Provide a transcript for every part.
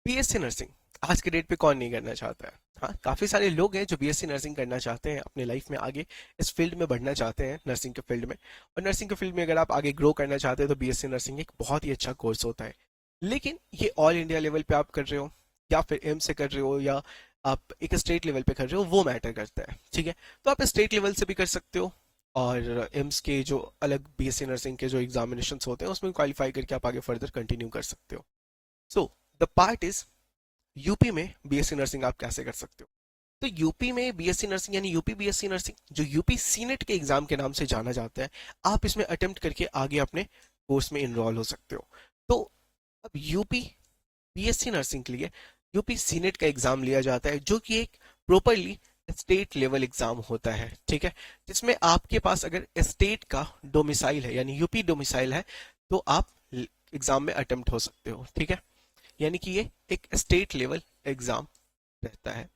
BSc nursing आज के date पे कौन नहीं करना चाहता है। हाँ, काफी सारे लोग हैं जो बीएससी नर्सिंग करना चाहते हैं, अपने लाइफ में आगे इस फील्ड में बढ़ना चाहते हैं, नर्सिंग के फील्ड में। और नर्सिंग के फील्ड में अगर आप आगे ग्रो करना चाहते हैं तो बीएससी नर्सिंग एक बहुत ही अच्छा कोर्स होता है। लेकिन ये ऑल इंडिया लेवल पे आप कर रहे हो या फिर एम से कर रहे हो या आप एक स्टेट लेवल पे कर रहे हो, वो मैटर करता है। ठीक है, तो आप स्टेट लेवल से भी कर सकते हो और एम्स के जो अलग बीएससी नर्सिंग के जो एग्जामिनेशन होते हैं उसमें क्वालिफाई करके आप आगे फर्दर कंटिन्यू कर सकते हो। So the part is, UP में बीएससी नर्सिंग आप कैसे कर सकते हो। तो यूपी में बीएससी नर्सिंग यानी यूपी बीएससी नर्सिंग, जो यूपी सीनेट के एग्जाम के नाम से जाना जाता है, आप इसमें अटेम्प्ट करके आगे अपने कोर्स में इनरोल हो सकते हो। तो अब यूपी बीएससी नर्सिंग के लिए यूपी सीनेट का एग्जाम लिया जाता है, जो कि एक प्रॉपरली स्टेट लेवल एग्जाम होता है। ठीक है, जिसमें आपके पास अगर स्टेट का डोमिसाइल है यानी यूपी डोमिसाइल है तो आप एग्जाम में अटेम्प्ट हो सकते हो। ठीक है, यानी कि ये एक स्टेट लेवल एग्जाम रहता है।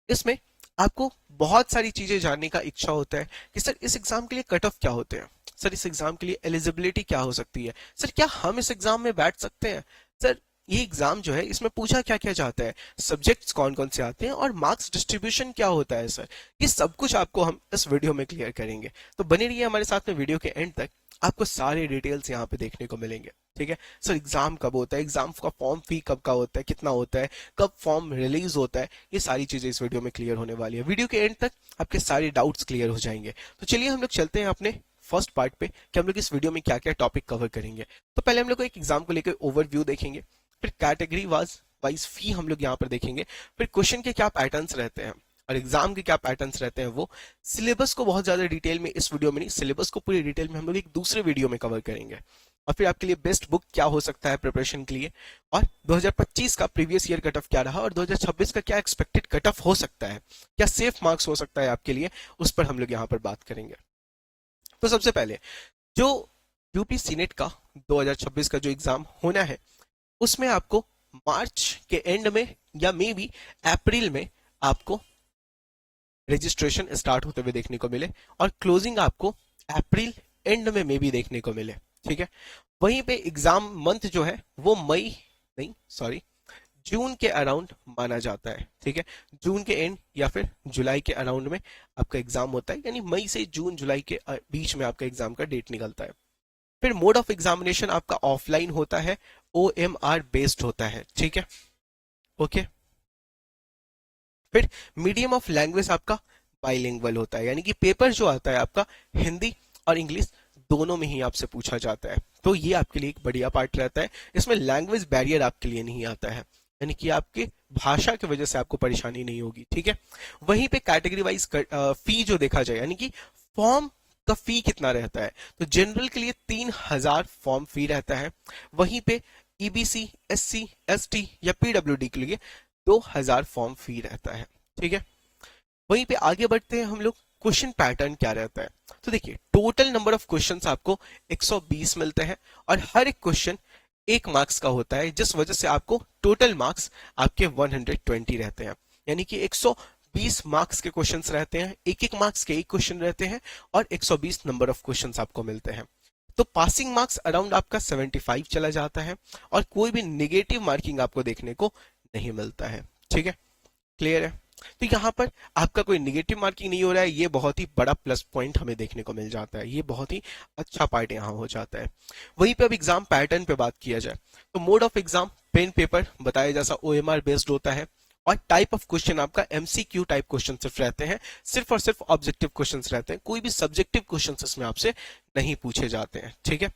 इसमें आपको बहुत सारी चीजें जानने का इच्छा होता है कि सर इस एग्जाम के लिए कट ऑफ क्या होते हैं, सर इस एग्जाम के लिए एलिजिबिलिटी क्या हो सकती है, सर क्या हम इस एग्जाम में बैठ सकते हैं, सर ये एग्जाम जो है इसमें पूछा क्या क्या जाता है, सब्जेक्ट्स कौन कौन से आते हैं और मार्क्स डिस्ट्रीब्यूशन क्या होता है। सर ये सब कुछ आपको हम इस वीडियो में क्लियर करेंगे, तो बने रहिए हमारे साथ में वीडियो के एंड तक, आपको सारे डिटेल्स यहाँ पे देखने को मिलेंगे। ठीक है, सर एग्जाम कब होता है, एग्जाम का फॉर्म फी कब का होता है, कितना होता है, कब फॉर्म रिलीज होता है, ये सारी चीजें इस वीडियो में क्लियर होने वाली है। वीडियो के एंड तक आपके सारे डाउट्स क्लियर हो जाएंगे। तो चलिए हम लोग चलते हैं अपने फर्स्ट पार्ट पे कि हम लोग इस वीडियो में क्या क्या टॉपिक कवर करेंगे। तो पहले हम लोग एक एग्जाम को लेकर ओवरव्यू देखेंगे, फिर कैटेगरी वाइज फी हम लोग यहाँ पर देखेंगे, फिर क्वेश्चन के क्या पैटर्न्स रहते हैं और एग्जाम के क्या पैटर्न्स रहते हैं। वो सिलेबस को बहुत ज्यादा डिटेल में इस वीडियो में नहीं, सिलेबस को पूरी डिटेल में हम लोग एक दूसरे वीडियो में कवर करेंगे। और फिर आपके लिए बेस्ट बुक क्या हो सकता है प्रिपरेशन के लिए, और 2025 का प्रीवियस ईयर कट ऑफ क्या रहा और 2026 का क्या एक्सपेक्टेड कट ऑफ हो सकता है, क्या सेफ मार्क्स हो सकता है आपके लिए, उस पर हम लोग यहाँ पर बात करेंगे। तो सबसे पहले जो यूपी सीनेट का 2026 का जो एग्जाम होना है, उसमें आपको मार्च के एंड में या मे बी अप्रैल में आपको रजिस्ट्रेशन स्टार्ट होते हुए देखने को मिले और क्लोजिंग आपको अप्रैल एंड में मे बी देखने को मिले। ठीक है, वहीं पे एग्जाम मंथ जो है वो मई नहीं सॉरी जून के अराउंड माना जाता है। ठीक है, जून के एंड या फिर जुलाई के अराउंड में आपका एग्जाम होता है, यानी मई से जून जुलाई के बीच में आपका एग्जाम का डेट निकलता है। फिर मोड ऑफ एग्जामिनेशन आपका ऑफलाइन होता है, OMR बेस्ड होता है। ठीक है, ओके। फिर मीडियम ऑफ लैंग्वेज आपका बाइलिंगुअल होता है, यानी कि पेपर जो आता है आपका हिंदी और इंग्लिश दोनों में ही आपसे पूछा जाता है। तो ये आपके लिए एक बढ़िया पार्ट रहता है, इसमें लैंग्वेज बैरियर आपके लिए नहीं आता है, यानी कि आपके भाषा की वजह से आपको परेशानी नहीं होगी। ठीक है, वहीं पे कैटेगरी वाइज फी जो देखा जाए, यानी कि फॉर्म का फी कितना रहता है, तो जनरल के लिए 3000 फॉर्म फी रहता है। वहीं पे EBC SC ST या PWD के लिए 2000 फॉर्म फी रहता है। ठीक है, वहीं पे आगे बढ़ते हैं हम लोग, क्वेश्चन पैटर्न क्या रहता है। तो देखिए टोटल नंबर ऑफ क्वेश्चंस आपको 120 मिलते हैं और हर एक क्वेश्चन 1 मार्क्स का होता है, जिस वजह से आपको टोटल मार्क्स आपके 120 रहते हैं, यानी कि 120 मार्क्स के क्वेश्चंस रहते हैं, एक एक मार्क्स के एक क्वेश्चन रहते हैं और 120 नंबर ऑफ क्वेश्चंस आपको मिलते हैं। तो पासिंग मार्क्स अराउंड आपका 75 चला जाता है और कोई भी निगेटिव मार्किंग आपको देखने को नहीं मिलता है। ठीक है, क्लियर है। तो यहाँ पर आपका कोई निगेटिव मार्किंग नहीं हो रहा है, ये बहुत ही बड़ा प्लस पॉइंट हमें देखने को मिल जाता है, ये बहुत ही अच्छा पार्ट यहाँ हो जाता है। वहीं पे अब एग्जाम पैटर्न पे बात किया जाए तो mode of exam pen paper बताया जैसा OMR बेस्ड होता है और टाइप ऑफ क्वेश्चन आपका MCQ टाइप क्वेश्चन सिर्फ रहते हैं, सिर्फ और सिर्फ ऑब्जेक्टिव क्वेश्चन रहते हैं, कोई भी सब्जेक्टिव क्वेश्चन इसमें आपसे नहीं पूछे जाते हैं। ठीक है,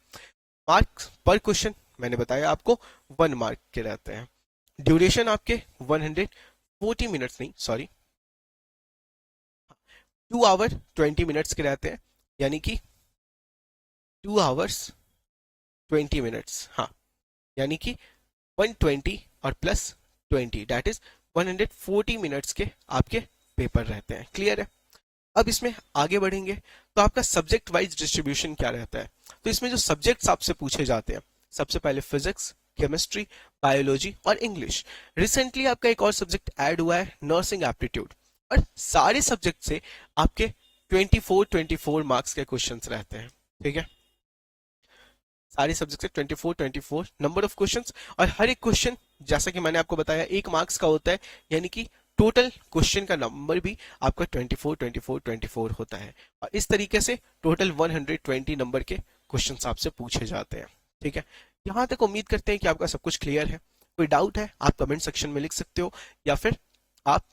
मार्क्स पर क्वेश्चन मैंने बताया आपको 1 मार्क के रहते हैं। ड्यूरेशन आपके 140 मिनट्स नहीं सॉरी 2 आवर 20 मिनट्स के रहते हैं, यानी कि 2 आवर्स 20 मिनट्स, हाँ, यानी कि 120 और प्लस 20 दैट इज 140 मिनट्स के आपके पेपर रहते हैं। क्लियर है। अब इसमें आगे बढ़ेंगे तो आपका सब्जेक्ट वाइज डिस्ट्रीब्यूशन क्या रहता है। तो इसमें जो सब्जेक्ट्स आपसे पूछे जाते हैं, सबसे पहले फिजिक्स, केमिस्ट्री, बायोलॉजी और इंग्लिश। रिसेंटली आपका एक और सब्जेक्ट ऐड हुआ है, नर्सिंग एप्टीट्यूड, और सारे सब्जेक्ट से आपके 24 मार्क्स के क्वेश्चंस रहते हैं। ठीक है, सारे सब्जेक्ट से 24 नंबर ऑफ क्वेश्चंस और हर एक क्वेश्चन जैसा कि मैंने आपको बताया 1 मार्क्स का होता है, यानी कि टोटल क्वेश्चन का नंबर भी आपका 24 होता है, और इस तरीके से टोटल 120 नंबर के क्वेश्चन आपसे पूछे जाते हैं। ठीक है, यहाँ तक उम्मीद करते हैं कि आपका सब कुछ क्लियर है। कोई डाउट है आप कमेंट सेक्शन में लिख सकते हो, या फिर आप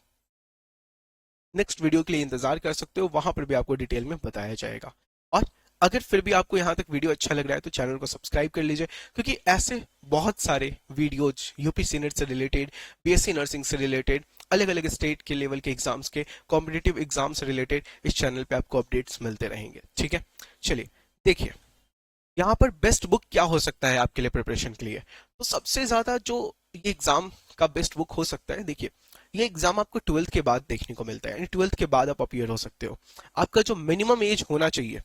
नेक्स्ट वीडियो के लिए इंतजार कर सकते हो, वहां पर भी आपको डिटेल में बताया जाएगा। और अगर फिर भी आपको यहाँ तक वीडियो अच्छा लग रहा है तो चैनल को सब्सक्राइब कर लीजिए, क्योंकि ऐसे बहुत सारे वीडियोज यूपीसी नेट से रिलेटेड, बीएससी नर्सिंग से रिलेटेड, अलग अलग स्टेट के लेवल के एग्जाम्स के, कॉम्पिटिटिव एग्जाम से रिलेटेड इस चैनल पे आपको अपडेट्स मिलते रहेंगे। ठीक है, चलिए देखिए यहाँ पर बेस्ट बुक क्या हो सकता है आपके लिए प्रिपरेशन के लिए। तो सबसे ज्यादा जो ये एग्जाम का बेस्ट बुक हो सकता है, देखिए ये एग्जाम आपको 12th के बाद देखने को मिलता है, यानी 12th के बाद आप अपीयर हो सकते हो। आपका जो मिनिमम एज होना चाहिए,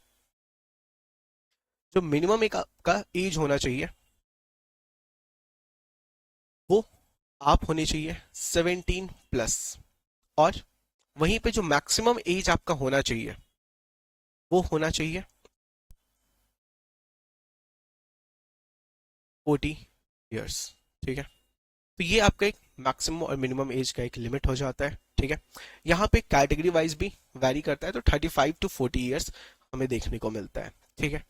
जो मिनिमम एक आपका एज होना चाहिए, वो आप होने चाहिए 17+। और वहीं पे जो मैक्सिमम एज आपका होना चाहिए वो होना चाहिए 40 years। ठीक है, तो ये आपका एक मैक्सिमम और मिनिमम एज का एक लिमिट हो जाता है। ठीक है, यहाँ पे कैटेगरी वाइज भी वैरी करता है, तो 35 to 40 years हमें देखने को मिलता है। ठीक है,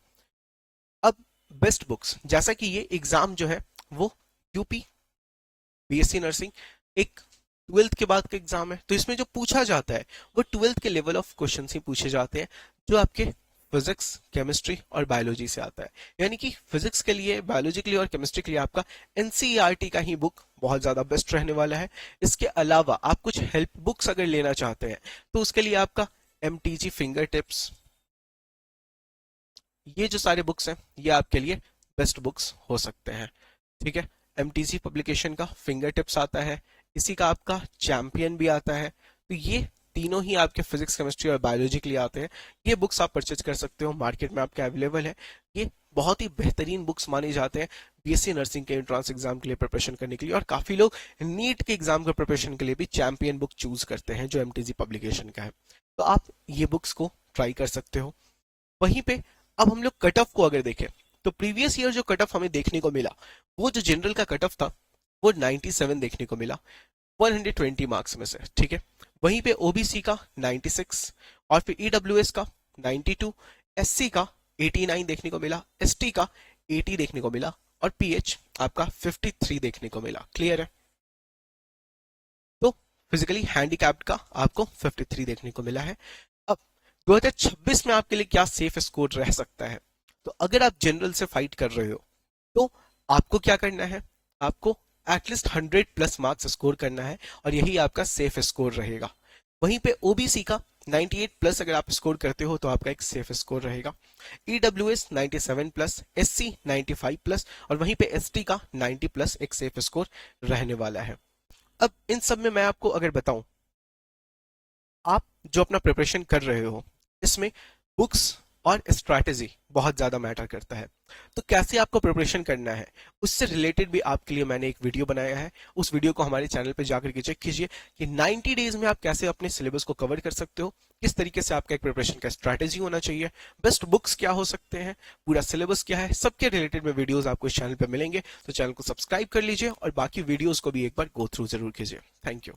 अब बेस्ट बुक्स, जैसा कि ये एग्जाम जो है वो यूपी बीएससी नर्सिंग एक 12th के बाद का एग्जाम है, तो इसमें जो पूछा जाता है वो 12th के लेवल ऑफ क्वेश्चन ही पूछे जाते हैं, जो आपके फिजिक्स, केमिस्ट्री और बायोलॉजी से आता है। यानी कि फिजिक्स के लिए, बायोलॉजी के लिए और केमिस्ट्री के लिए आपका एनसीईआरटी का ही बुक बहुत ज्यादा बेस्ट रहने वाला है। इसके अलावा आप कुछ हेल्प बुक्स अगर लेना चाहते हैं तो उसके लिए आपका एमटीजी फिंगर टिप्स, ये जो सारे बुक्स हैं ये आपके लिए बेस्ट बुक्स हो सकते हैं। ठीक है, एमटीसी पब्लिकेशन का फिंगर टिप्स आता है, इसी का आपका चैंपियन भी आता है, तो ये तीनों ही आपके फिजिक्स, केमिस्ट्री और बायोलॉजी के लिए आते हैं। ये बुक्स आप परचेज कर सकते हो, मार्केट में आपके अवेलेबल है। ये बहुत ही बेहतरीन बुक्स माने जाते हैं बीएससी नर्सिंग के एंट्रेंस एग्जाम के लिए प्रिपरेशन करने के लिए, और काफी लोग नीट के एग्जाम के प्रिपरेशन के लिए भी चैंपियन बुक चूज करते हैं जो एमटीजी पब्लिकेशन का है, तो आप ये बुक्स को ट्राई कर सकते हो। वहीं पे अब हम लोग कट ऑफ को अगर देखें तो प्रीवियस ईयर जो कट ऑफ हमें देखने को मिला, वो जो जनरल का कट ऑफ था वो 97 देखने को मिला 120 मार्क्स में से। ठीक है, वहीं पे ओबीसी का 96, और फिर ईडब्ल्यूएस का 92, एससी का 89 देखने को मिला, एसटी का 80 देखने को मिला, और पीएच आपका 53 देखने को मिला। क्लियर है, तो फिजिकली हैंडीकैप्ड का आपको 53 देखने को मिला है। अब 2026 में आपके लिए क्या सेफ स्कोर रह सकता है, तो अगर आप जनरल से फाइट कर रहे हो तो आपको क्या करना है, आपको एटलीस्ट 100+ मार्क्स स्कोर करना है, और यही आपका सेफ स्कोर रहेगा। वहीं पे ओबीसी का 98+ अगर आप स्कोर करते हो तो आपका एक सेफ स्कोर रहेगा, ईडब्ल्यूएस 97+, एससी 95+, और वहीं पे एसटी का 90+ एक सेफ स्कोर रहने वाला है। अब इन सब में मैं आपको अगर बताऊं, आप जो अपना प्रिपरेशन कर रहे हो इसमें बुक्स और स्ट्रैटेजी बहुत ज्यादा मैटर करता है। तो कैसे आपको प्रिपरेशन करना है उससे रिलेटेड भी आपके लिए मैंने एक वीडियो बनाया है, उस वीडियो को हमारे चैनल पे जाकर के चेक कीजिए कि 90 डेज में आप कैसे अपने सिलेबस को कवर कर सकते हो, किस तरीके से आपका एक प्रिपरेशन का स्ट्रैटेजी होना चाहिए, बेस्ट बुक्स क्या हो सकते हैं, पूरा सिलेबस क्या है, सबके रिलेटेड में वीडियोस आपको इस चैनल पे मिलेंगे। तो चैनल को सब्सक्राइब कर लीजिए और बाकी वीडियोस को भी एक बार गो थ्रू जरूर कीजिए। Thank you.